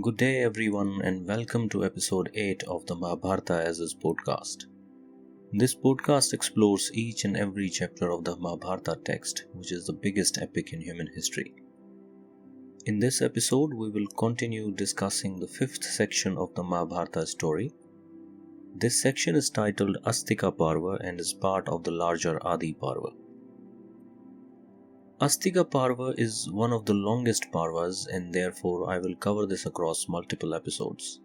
Good day, everyone, and welcome to episode 8 of the Mahabharata as is podcast. This podcast explores each and every chapter of the Mahabharata text, which is the biggest epic in human history. In this episode, we will continue discussing the fifth section of the Mahabharata story. This section is titled Astika Parva and is part of the larger Adi Parva. Astika Parva is one of the longest parvas, and therefore I will cover this across multiple episodes.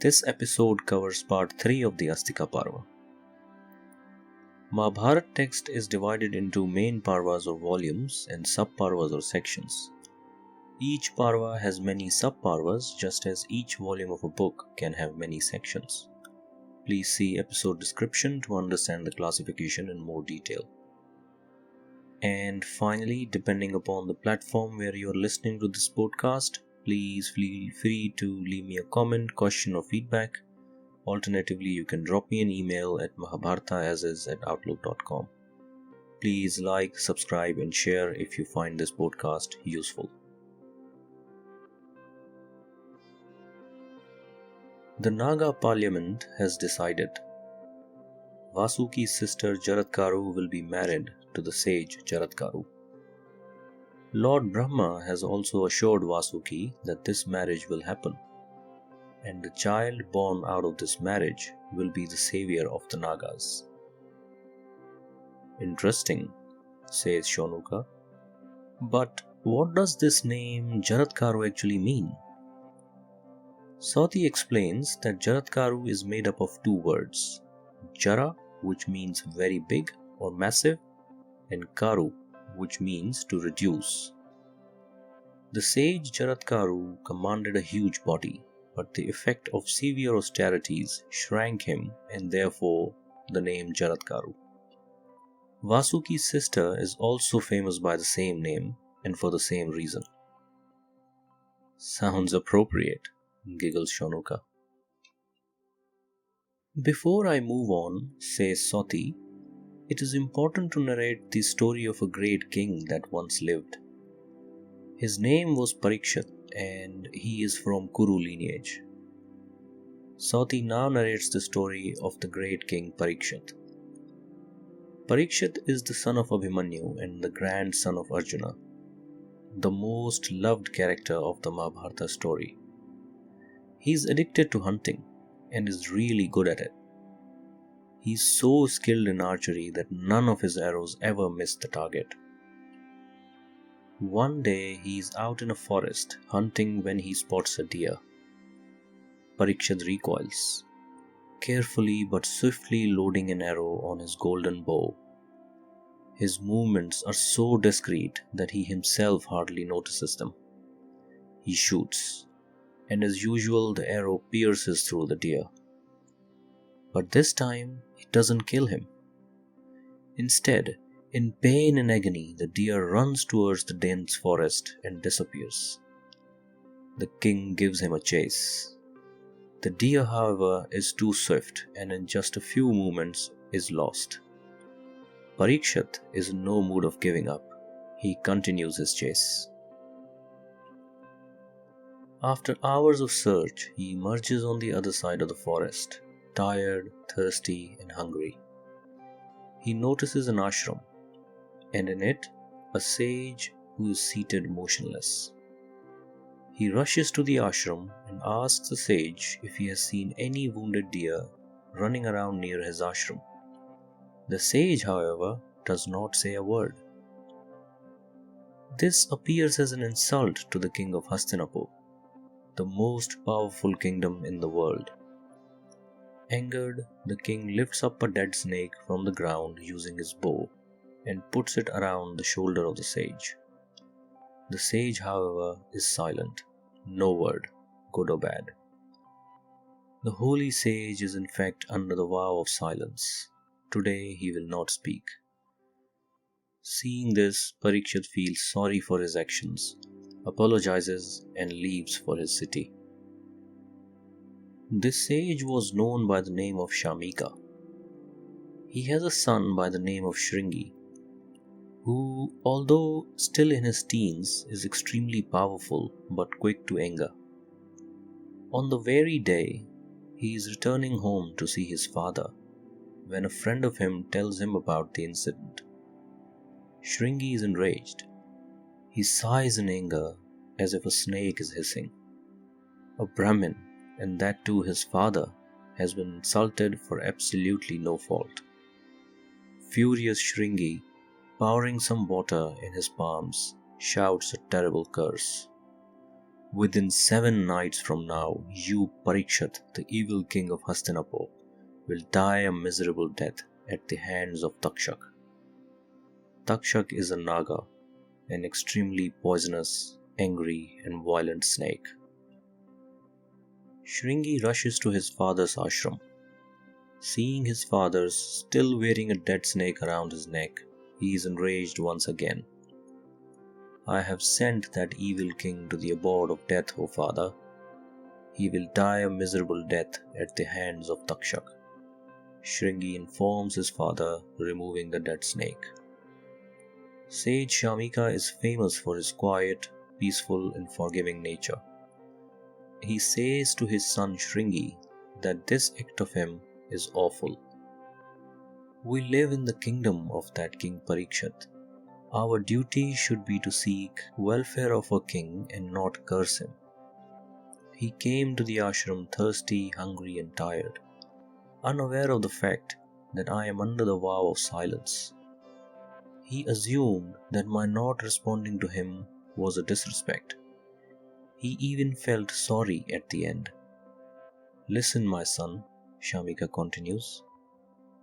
This episode covers part 3 of the Astika Parva. Mahabharata text is divided into main parvas or volumes and sub-parvas or sections. Each parva has many sub-parvas, just as each volume of a book can have many sections. Please see episode description to understand the classification in more detail. And finally, depending upon the platform where you are listening to this podcast, please feel free to leave me a comment, question or feedback. Alternatively, you can drop me an email at mahabharata@outlook.com. Please like, subscribe and share if you find this podcast useful. The Naga parliament has decided Vasuki's sister Jaratkaru will be married to the sage Jaratkaru. Lord Brahma has also assured Vasuki that this marriage will happen, and the child born out of this marriage will be the savior of the Nagas. Interesting, says Shonuka. But what does this name Jaratkaru actually mean? Sati explains that Jaratkaru is made up of two words, Jara, which means very big or massive, and Karu, which means to reduce. The sage Jaratkaru commanded a huge body, but the effect of severe austerities shrank him, and therefore the name Jaratkaru. Vasuki's sister is also famous by the same name and for the same reason. Sounds appropriate, giggles Shonuka. Before I move on, says Sati, it is important to narrate the story of a great king that once lived. His name was Pariksit, and he is from Kuru lineage. Sati now narrates the story of the great king Pariksit. Pariksit is the son of Abhimanyu and the grandson of Arjuna, the most loved character of the Mahabharata story. He is addicted to hunting and is really good at it. He is so skilled in archery that none of his arrows ever miss the target. One day he is out in a forest hunting when he spots a deer. Pariksit recoils, carefully but swiftly loading an arrow on his golden bow. His movements are so discreet that he himself hardly notices them. He shoots, and as usual the arrow pierces through the deer. But this time it doesn't kill him. Instead, in pain and agony, the deer runs towards the dense forest and disappears. The king gives him a chase. The deer, however, is too swift and in just a few moments is lost. Pariksit is in no mood of giving up. He continues his chase. After hours of search, he emerges on the other side of the forest, tired, thirsty, and hungry. He notices an ashram, and in it, a sage who is seated motionless. He rushes to the ashram and asks the sage if he has seen any wounded deer running around near his ashram. The sage, however, does not say a word. This appears as an insult to the king of Hastinapur, the most powerful kingdom in the world. Angered, the king lifts up a dead snake from the ground using his bow and puts it around the shoulder of the sage. The sage, however, is silent, no word, good or bad. The holy sage is in fact under the vow of silence. Today he will not speak. Seeing this, Pariksit feels sorry for his actions, apologizes and leaves for his city. This sage was known by the name of Shamika. He has a son by the name of Shringi, who, although still in his teens, is extremely powerful but quick to anger. On the very day he is returning home to see his father, when a friend of him tells him about the incident. Shringi is enraged. He sighs in anger as if a snake is hissing. A Brahmin, and that too his father, has been insulted for absolutely no fault. Furious Shringi, pouring some water in his palms, shouts a terrible curse. Within 7 nights from now, you, Pariksit, the evil king of Hastinapur, will die a miserable death at the hands of Takshak. Takshak is a Naga, an extremely poisonous, angry, and violent snake. Shringi rushes to his father's ashram. Seeing his father still wearing a dead snake around his neck, he is enraged once again. I have sent that evil king to the abode of death, O father. He will die a miserable death at the hands of Takshak. Shringi informs his father, removing the dead snake. Sage Shamika is famous for his quiet, peaceful, and forgiving nature. He says to his son Shringi that this act of him is awful. We live in the kingdom of that King Parikshata. Our duty should be to seek welfare of a king and not curse him. He came to the ashram thirsty, hungry, and tired, unaware of the fact that I am under the vow of silence. He assumed that my not responding to him was a disrespect. He even felt sorry at the end. Listen, my son, Shamika continues.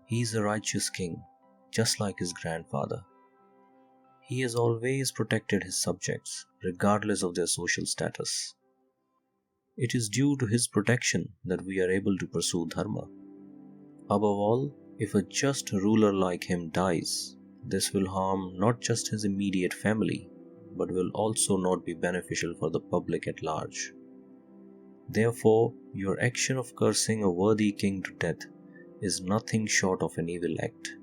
He is a righteous king, just like his grandfather. He has always protected his subjects, regardless of their social status. It is due to his protection that we are able to pursue dharma. Above all, if a just ruler like him dies, this will harm not just his immediate family, but will also not be beneficial for the public at large. Therefore, your action of cursing a worthy king to death is nothing short of an evil act.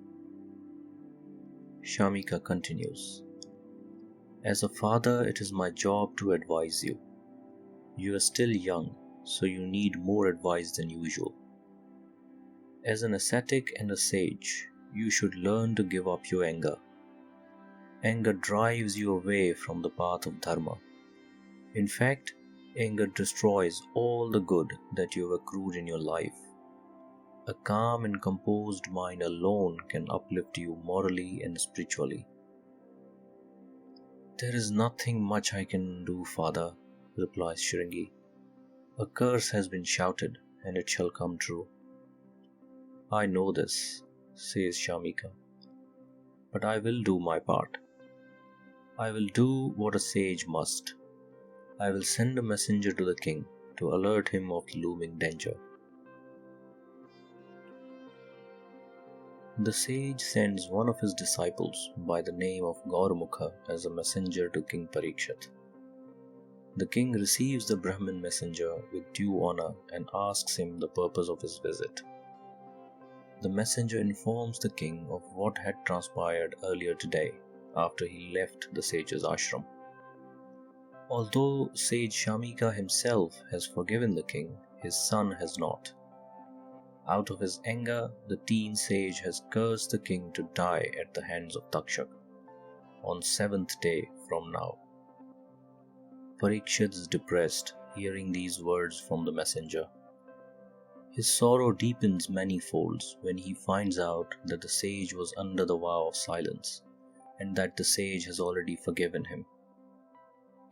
Shamika continues. As a father, it is my job to advise you. You are still young, so you need more advice than usual. As an ascetic and a sage, you should learn to give up your anger. Anger drives you away from the path of dharma. In fact, anger destroys all the good that you have accrued in your life. A calm and composed mind alone can uplift you morally and spiritually. There is nothing much I can do, father, replies Shringi. A curse has been shouted, and it shall come true. I know this, says Shamika, but I will do my part. I will do what a sage must. I will send a messenger to the king to alert him of the looming danger. The sage sends one of his disciples by the name of Gaurmukha as a messenger to King Parikshata. The king receives the Brahmin messenger with due honor and asks him the purpose of his visit. The messenger informs the king of what had transpired earlier today after he left the sage's ashram. Although sage Shamika himself has forgiven the king, his son has not. Out of his anger, the teen sage has cursed the king to die at the hands of Takshak on 7th day from now. Pariksit is depressed hearing these words from the messenger. His sorrow deepens many folds when he finds out that the sage was under the vow of silence and that the sage has already forgiven him.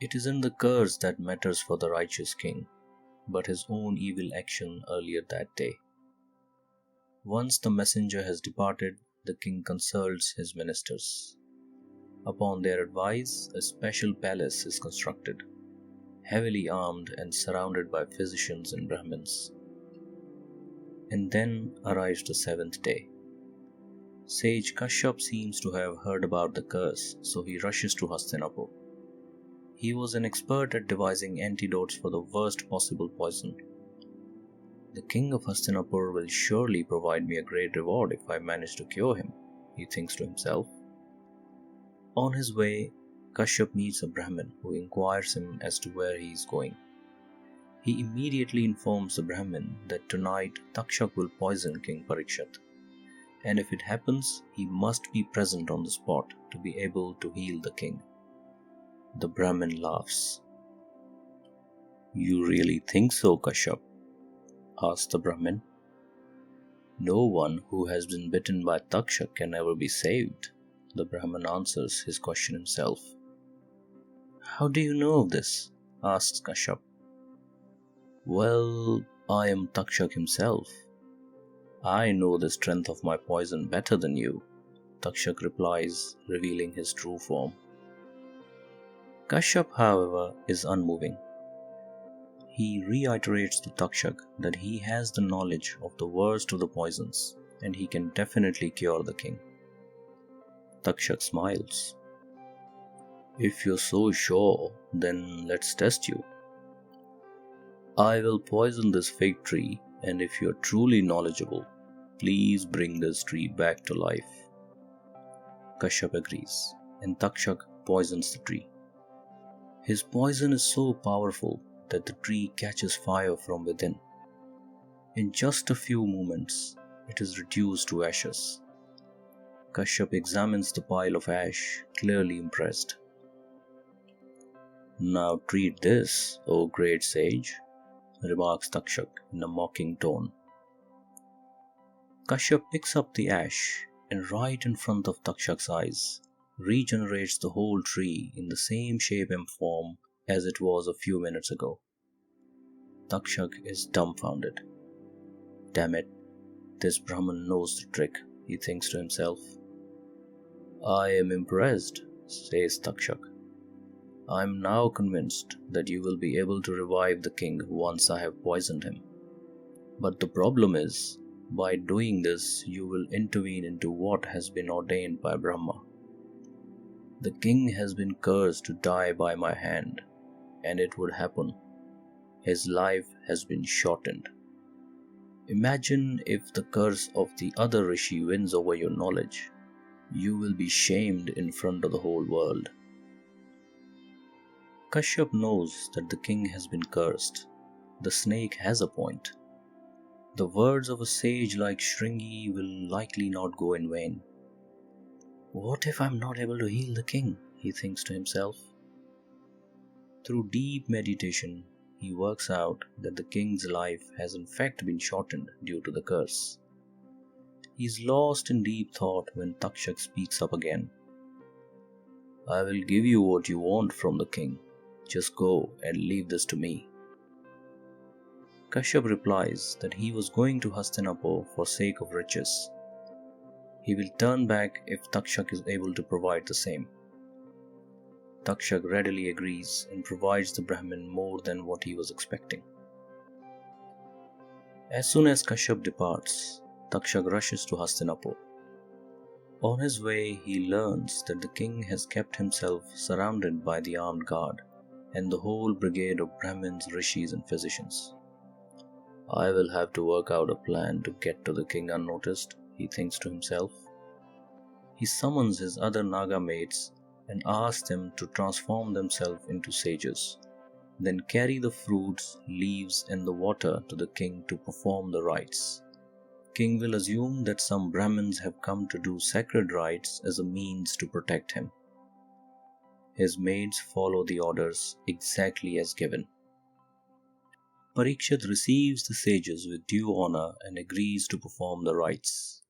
It isn't the curse that matters for the righteous king, but his own evil action earlier that day. Once the messenger has departed, the king consults his ministers. Upon their advice, a special palace is constructed, heavily armed and surrounded by physicians and Brahmins. And then arrives the 7th day. Sage Kashyap seems to have heard about the curse, so he rushes to Hastinapur. He was an expert at devising antidotes for the worst possible poison. The king of Hastinapur will surely provide me a great reward if I manage to cure him, he thinks to himself. On his way, Kashyap meets a Brahmin who inquires him as to where he is going. He immediately informs the Brahmin that tonight Takshak will poison King Parikshit, and if it happens, he must be present on the spot to be able to heal the king. The Brahmin laughs. "You really think so, Kashyap?" asks the Brahmin. "No one who has been bitten by Takshak can ever be saved," the Brahmin answers his question himself. "How do you know of this?" asks Kashyap. "Well, I am Takshak himself. I know the strength of my poison better than you," Takshak replies, revealing his true form. Kashyap, however, is unmoving. He reiterates to Takshak that he has the knowledge of the worst of the poisons and he can definitely cure the king. Takshak smiles. "If you're so sure, then let's test you. I will poison this fig tree, and if you're truly knowledgeable, please bring this tree back to life." Kashyap agrees, and Takshak poisons the tree. His poison is so powerful that the tree catches fire from within. In just a few moments, it is reduced to ashes. Kashyap examines the pile of ash, clearly impressed. "Now treat this, O great sage," remarks Takshak in a mocking tone. Kashyap picks up the ash and right in front of Takshak's eyes, regenerates the whole tree in the same shape and form as it was a few minutes ago. Takshak is dumbfounded. "Damn it, this Brahmin knows the trick," he thinks to himself. "I am impressed," says Takshak. "I am now convinced that you will be able to revive the king once I have poisoned him. But the problem is, by doing this, you will intervene into what has been ordained by Brahma. The king has been cursed to die by my hand, and it would happen. His life has been shortened. Imagine if the curse of the other rishi wins over your knowledge. You will be shamed in front of the whole world." Kashyap knows that the king has been cursed. The snake has a point. The words of a sage like Shringi will likely not go in vain. "What if I'm not able to heal the king?" he thinks to himself. Through deep meditation, he works out that the king's life has in fact been shortened due to the curse. He is lost in deep thought when Takshak speaks up again. "I will give you what you want from the king. Just go and leave this to me." Kashyap replies that he was going to Hastinapur for sake of riches. He will turn back if Takshak is able to provide the same. Takshak readily agrees and provides the Brahmin more than what he was expecting. As soon as Kashyap departs, Takshak rushes to Hastinapur. On his way, he learns that the king has kept himself surrounded by the armed guard and the whole brigade of Brahmins, rishis, and physicians. "I will have to work out a plan to get to the king unnoticed," he thinks to himself. He summons his other Naga mates and asks them to transform themselves into sages, then carry the fruits, leaves, and the water to the king to perform the rites. King will assume that some Brahmins have come to do sacred rites as a means to protect him. His maids follow the orders exactly as given. Pariksit receives the sages with due honor and agrees to perform the rites.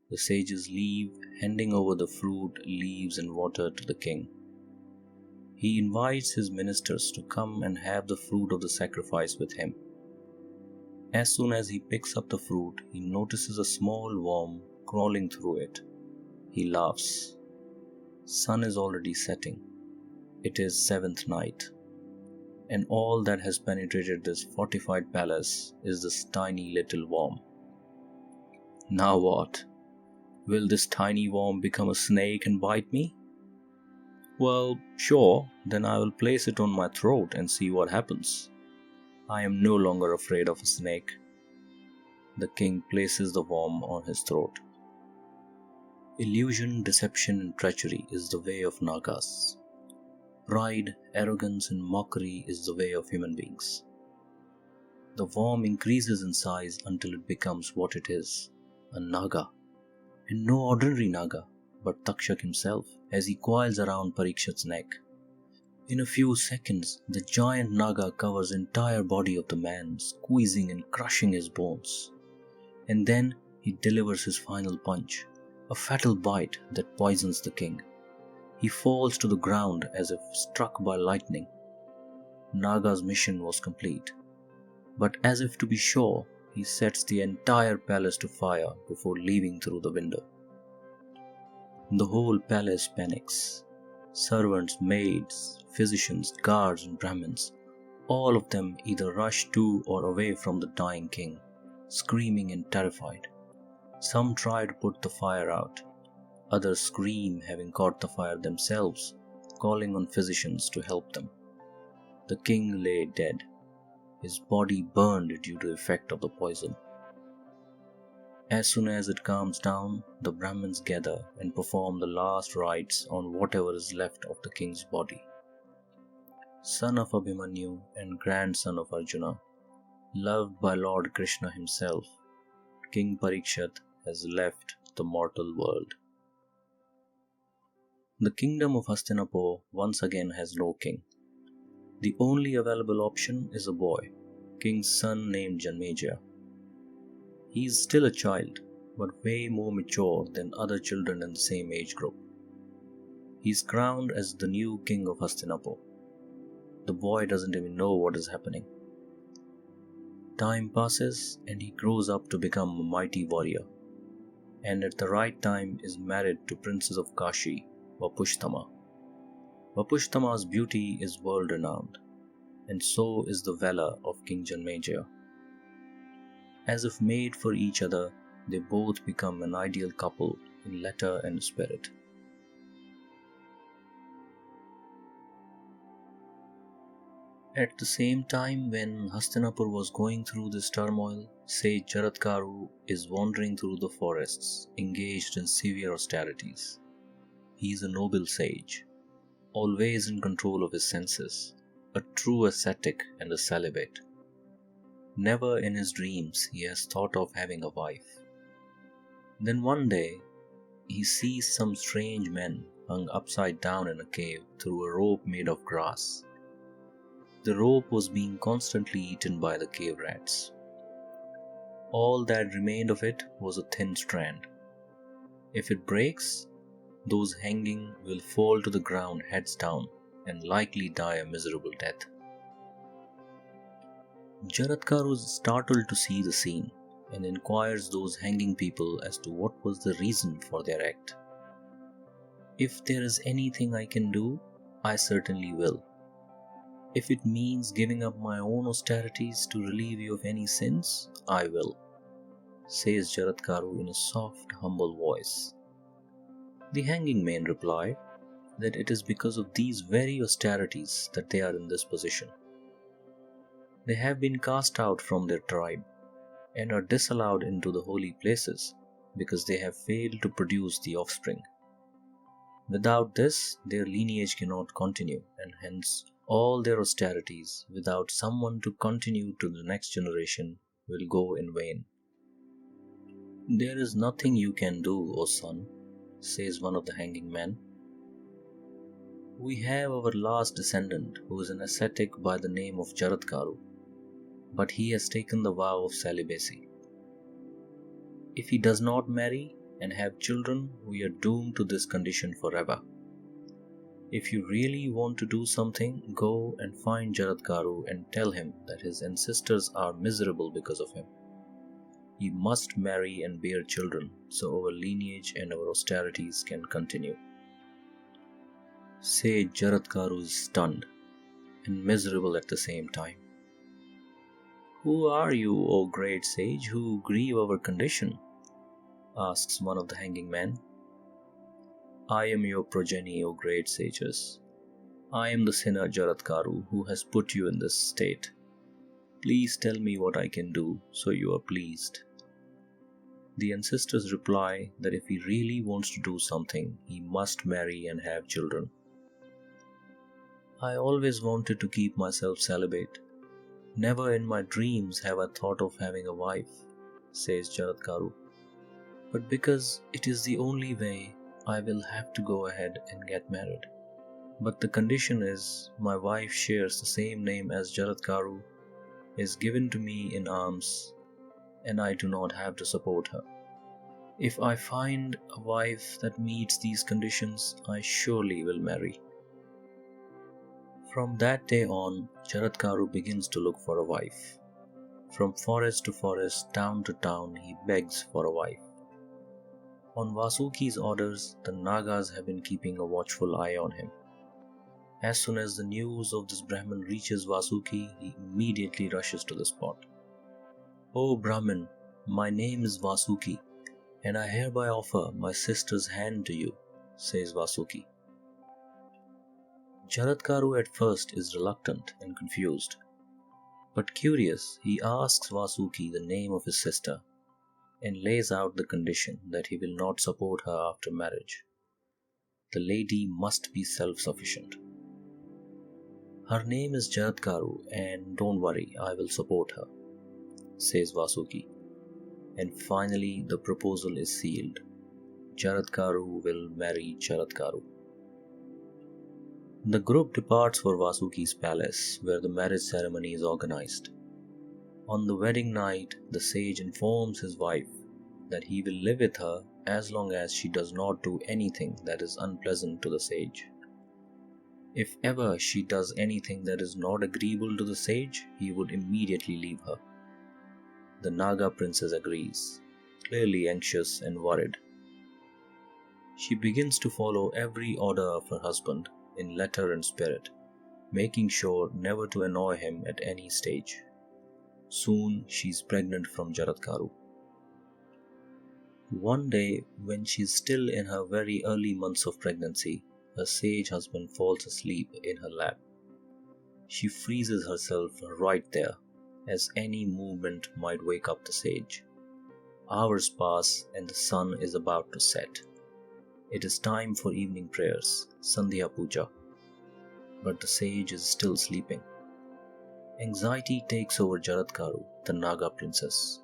The sages leave, handing over the fruit, leaves, and water to the king. He invites his ministers to come and have the fruit of the sacrifice with him. As soon as he picks up the fruit, he notices a small worm crawling through it. He laughs. Sun is already setting. It is 7th night, and all that has penetrated this fortified palace is this tiny little worm. Now what? Will this tiny worm become a snake and bite me? Well, sure, then I will place it on my throat and see what happens. I am no longer afraid of a snake. The king places the worm on his throat. Illusion, deception, and treachery is the way of Nagas. Pride, arrogance, and mockery is the way of human beings. The worm increases in size until it becomes what it is, a Naga. And no ordinary Naga, but Takshak himself, as he coils around Parikshit's neck. In a few seconds, the giant Naga covers the entire body of the man, squeezing and crushing his bones. And then he delivers his final punch, a fatal bite that poisons the king. He falls to the ground as if struck by lightning. Naga's mission was complete, but as if to be sure, he sets the entire palace to fire before leaving through the window. The whole palace panics. Servants, maids, physicians, guards, and Brahmins, all of them either rush to or away from the dying king, screaming and terrified. Some try to put the fire out. Others scream, having caught the fire themselves, calling on physicians to help them. The king lay dead, his body burned due to the effect of the poison. As soon as it calms down, the Brahmins gather and perform the last rites on whatever is left of the king's body. Son of Abhimanyu and grandson of Arjuna, loved by Lord Krishna himself, King Parikshit has left the mortal world. The kingdom of Hastinapur once again has no king. The only available option is a boy, king's son named Janamejaya. He is still a child, but way more mature than other children in the same age group. He is crowned as the new king of Hastinapur. The boy doesn't even know what is happening. Time passes and he grows up to become a mighty warrior, and at the right time is married to Princess of Kashi, Vapushtama. Vapushtama's beauty is world renowned, and so is the valor of King Janamejaya. As if made for each other, they both become an ideal couple in letter and spirit. At the same time, when Hastinapur was going through this turmoil, sage Jaratkaru is wandering through the forests, engaged in severe austerities. He is a noble sage, always in control of his senses, a true ascetic and a celibate. Never in his dreams he has thought of having a wife. Then one day, he sees some strange men hung upside down in a cave through a rope made of grass. The rope was being constantly eaten by the cave rats. All that remained of it was a thin strand. If it breaks, those hanging will fall to the ground heads down and likely die a miserable death. Jaratkaru is startled to see the scene and inquires those hanging people as to what was the reason for their act. If there is anything I can do, I certainly will. If it means giving up my own austerities to relieve you of any sins, I will, says Jaratkaru in a soft, humble voice. The hanging men reply that it is because of these very austerities that they are in this position. They have been cast out from their tribe and are disallowed into the holy places because they have failed to produce the offspring. Without this, their lineage cannot continue, and hence all their austerities without someone to continue to the next generation will go in vain. There is nothing you can do, O son, says one of the hanging men. We have our last descendant who is an ascetic by the name of Jaratkaru, but he has taken the vow of celibacy. If he does not marry and have children, we are doomed to this condition forever. If you really want to do something, go and find Jaratkaru and tell him that his ancestors are miserable because of him. He must marry and bear children so our lineage and our austerities can continue. Sage Jaratkaru is stunned and miserable at the same time. Who are you, O great sage, who grieve our condition? Asks one of the hanging men. I am your progeny, O great sages. I am the sinner Jaratkaru who has put you in this state. Please tell me what I can do so you are pleased. The ancestors reply that if he really wants to do something, he must marry and have children. I always wanted to keep myself celibate, Never in my dreams have I thought of having a wife, says Jaratkaru. But because it is the only way, I will have to go ahead and get married. But the condition is my wife shares the same name as Jaratkaru, is given to me in arms, and I do not have to support her. If I find a wife that meets these conditions, I surely will marry. From that day on, Jaratkaru begins to look for a wife. From forest to forest, town to town, he begs for a wife. On Vasuki's orders, the Nagas have been keeping a watchful eye on him. As soon as the news of this Brahmin reaches Vasuki, he immediately rushes to the spot. "O Brahmin, my name is Vasuki, and I hereby offer my sister's hand to you," says Vasuki. Jaratkaru at first is reluctant and confused, but curious, he asks Vasuki the name of his sister and lays out the condition that he will not support her after marriage. The lady must be self-sufficient. "Her name is Jaratkaru, and don't worry, I will support her," says Vasuki. And finally the proposal is sealed. Jaratkaru will marry Jaratkaru. The group departs for Vasuki's palace, where the marriage ceremony is organized. On the wedding night, the sage informs his wife that he will live with her as long as she does not do anything that is unpleasant to the sage. If ever she does anything that is not agreeable to the sage, he would immediately leave her. The Naga princess agrees, clearly anxious and worried. She begins to follow every order of her husband in letter and spirit, making sure never to annoy him at any stage. Soon she is pregnant from Jaratkaru. One day, when she is still in her very early months of pregnancy, her sage husband falls asleep in her lap. She freezes herself right there, as any movement might wake up the sage. Hours pass and the sun is about to set. It is time for evening prayers, Sandhya Puja. But the sage is still sleeping. Anxiety takes over Jaratkaru, the Naga princess.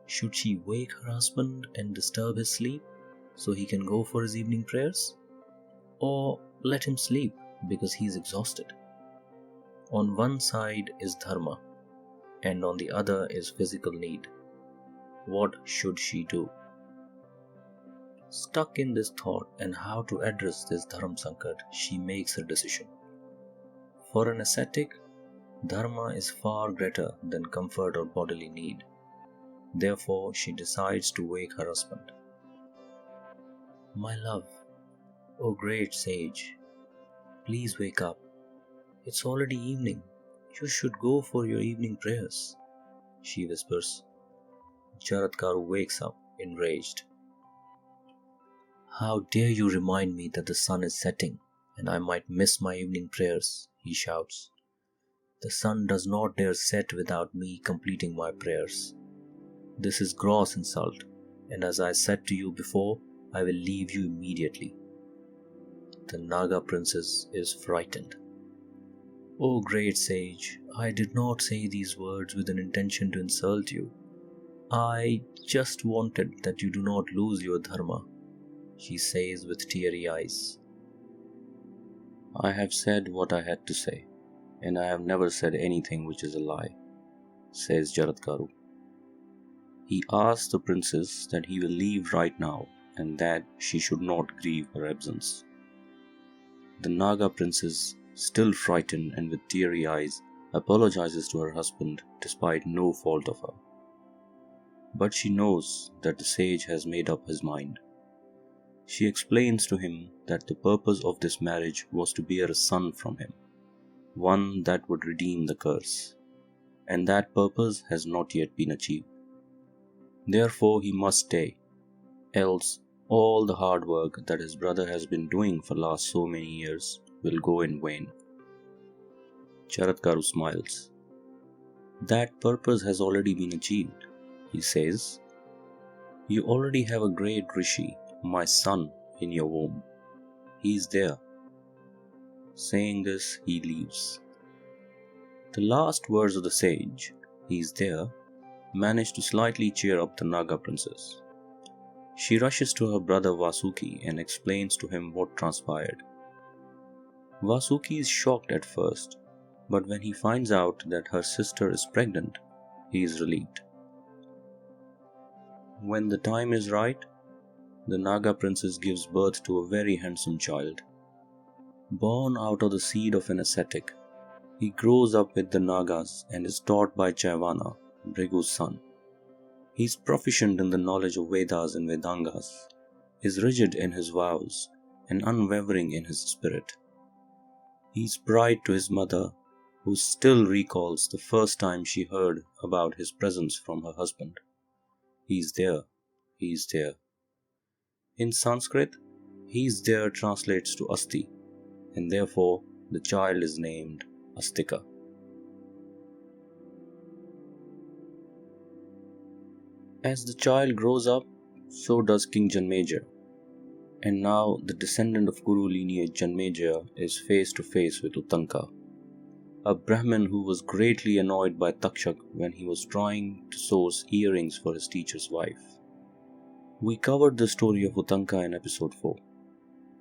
Should she wake her husband and disturb his sleep so he can go for his evening prayers? Or let him sleep because he is exhausted? On one side is dharma, and on the other is physical need. What should she do? Stuck in this thought and how to address this dharma sankat, she makes her decision. For an ascetic, dharma is far greater than comfort or bodily need. Therefore, she decides to wake her husband. "My love, O great sage, please wake up. It's already evening. You should go for your evening prayers," she whispers. Jaratkaru wakes up, enraged. "How dare you remind me that the sun is setting and I might miss my evening prayers," he shouts. "The sun does not dare set without me completing my prayers. This is gross insult, and as I said to you before, I will leave you immediately." The Naga princess is frightened. "O great sage, I did not say these words with an intention to insult you. I just wanted that you do not lose your dharma," she says with teary eyes. "I have said what I had to say, and I have never said anything which is a lie," says Jaratkaru. He asks the princess that he will leave right now and that she should not grieve her absence. The Naga princess, still frightened and with teary eyes, apologizes to her husband despite no fault of her. But she knows that the sage has made up his mind. She explains to him that the purpose of this marriage was to bear a son from him, one that would redeem the curse, and that purpose has not yet been achieved. Therefore he must stay, else all the hard work that his brother has been doing for last so many years will go in vain. Jaratkaru smiles. "That purpose has already been achieved," he says. "You already have a great rishi, my son, in your womb. He is there." Saying this, he leaves. The last words of the sage, "He's there," manage to slightly cheer up the Naga princess. She rushes to her brother Vasuki and explains to him what transpired. Vasuki is shocked at first, but when he finds out that her sister is pregnant, he is relieved. When the time is right, the Naga princess gives birth to a very handsome child. Born out of the seed of an ascetic, he grows up with the Nagas and is taught by Chaivana, Bhrigu's son. He is proficient in the knowledge of Vedas and Vedangas, is rigid in his vows, and unwavering in his spirit. He is bride to his mother, who still recalls the first time she heard about his presence from her husband. He is there, he is there. In Sanskrit, he is there translates to Asti, and therefore the child is named Astika. As the child grows up, so does King Janamejaya, and now the descendant of Kuru lineage Janamejaya is face to face with Uttanka, a Brahmin who was greatly annoyed by Takshak when he was trying to source earrings for his teacher's wife. We covered the story of Uttanka in episode 4.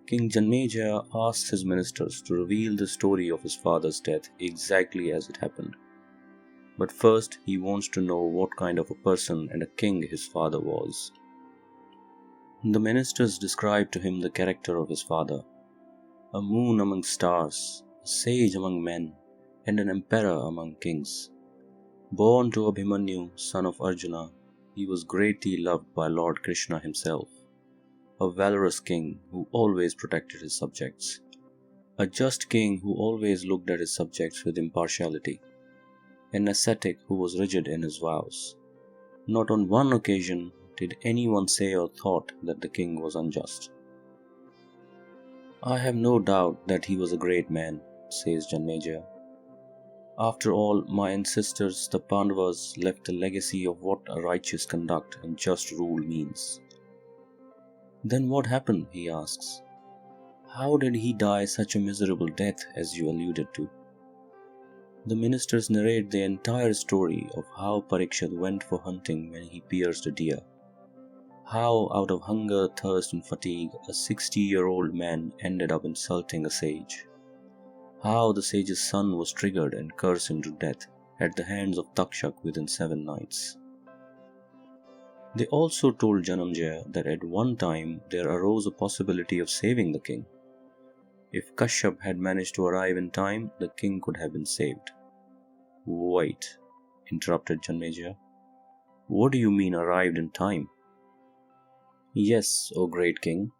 King Janamejaya asks his ministers to reveal the story of his father's death exactly as it happened. But first, he wants to know what kind of a person and a king his father was. The ministers describe to him the character of his father: a moon among stars, a sage among men, and an emperor among kings. Born to Abhimanyu, son of Arjuna, he was greatly loved by Lord Krishna himself, a valorous king who always protected his subjects, a just king who always looked at his subjects with impartiality, an ascetic who was rigid in his vows. Not on one occasion did anyone say or thought that the king was unjust. "I have no doubt that he was a great man," says Janamejaya. "After all, my ancestors, the Pandavas, left a legacy of what a righteous conduct and just rule means." "Then what happened?" he asks. "How did he die such a miserable death as you alluded to?" The ministers narrate the entire story of how Pariksit went for hunting when he pierced a deer. How, out of hunger, thirst, and fatigue, a 60-year-old man ended up insulting a sage. How the sage's son was triggered and cursed him to death at the hands of Takshak within 7 nights. They also told Janamejaya that at one time there arose a possibility of saving the king. If Kashyap had managed to arrive in time, the king could have been saved. "Wait," interrupted Janamejaya. "What do you mean arrived in time?" "Yes, O great king.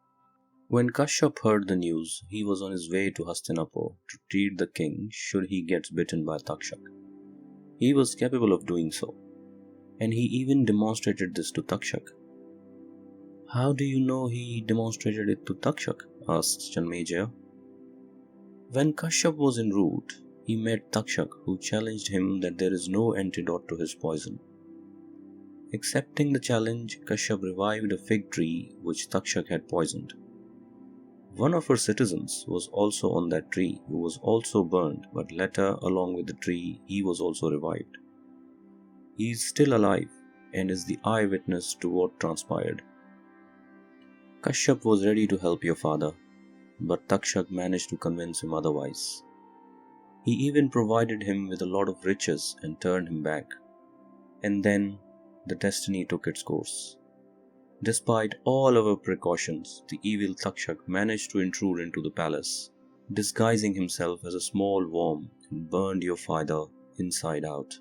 When Kashyap heard the news, he was on his way to Hastinapur to treat the king should he get bitten by Takshak. He was capable of doing so, and he even demonstrated this to Takshak." "How do you know he demonstrated it to Takshak?" asks Janamejaya. "When Kashyap was en route, he met Takshak, who challenged him that there is no antidote to his poison. Accepting the challenge, Kashyap revived a fig tree which Takshak had poisoned. One of her citizens was also on that tree, who was also burned, but later, along with the tree, he was also revived. He is still alive and is the eyewitness to what transpired. Kashyap was ready to help your father, but Takshak managed to convince him otherwise. He even provided him with a lot of riches and turned him back. And then the destiny took its course. Despite all our precautions, the evil Takshak managed to intrude into the palace, disguising himself as a small worm, and burned your father inside out.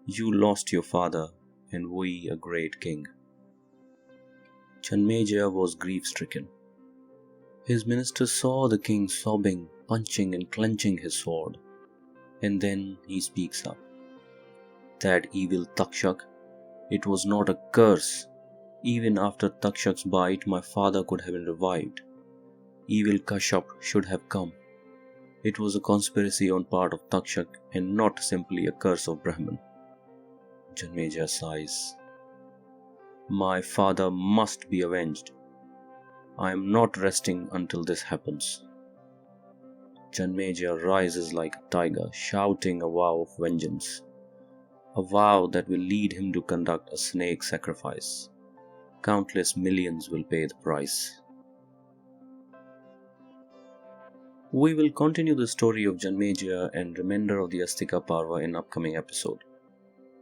You lost your father, and we a great king." Janamejaya was grief-stricken. His ministers saw the king sobbing, punching and clenching his sword, and then he speaks up. "That evil Takshak, it was not a curse. Even after Takshak's bite, my father could have been revived. Evil Kashyap should have come. It was a conspiracy on part of Takshak and not simply a curse of Brahman." Janamejaya sighs. "My father must be avenged. I am not resting until this happens." Janamejaya rises like a tiger, shouting a vow of vengeance, a vow that will lead him to conduct a snake sacrifice. Countless millions will pay the price. We will continue the story of Janamejaya and remainder of the Astika Parva in upcoming episode.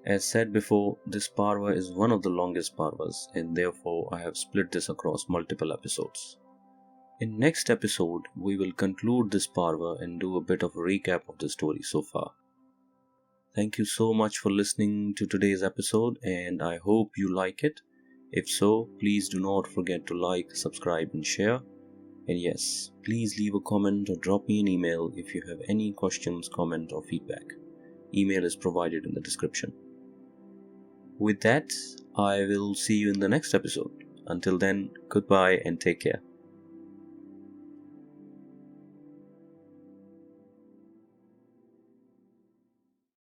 As said before, this parva is one of the longest parvas, and therefore I have split this across multiple episodes. In next episode, we will conclude this parva and do a bit of a recap of the story so far. Thank you so much for listening to today's episode, and I hope you like it. If so, please do not forget to like, subscribe and share. And yes, please leave a comment or drop me an email if you have any questions, comment or feedback. Email is provided in the description. With that, I will see you in the next episode. Until then, goodbye and take care.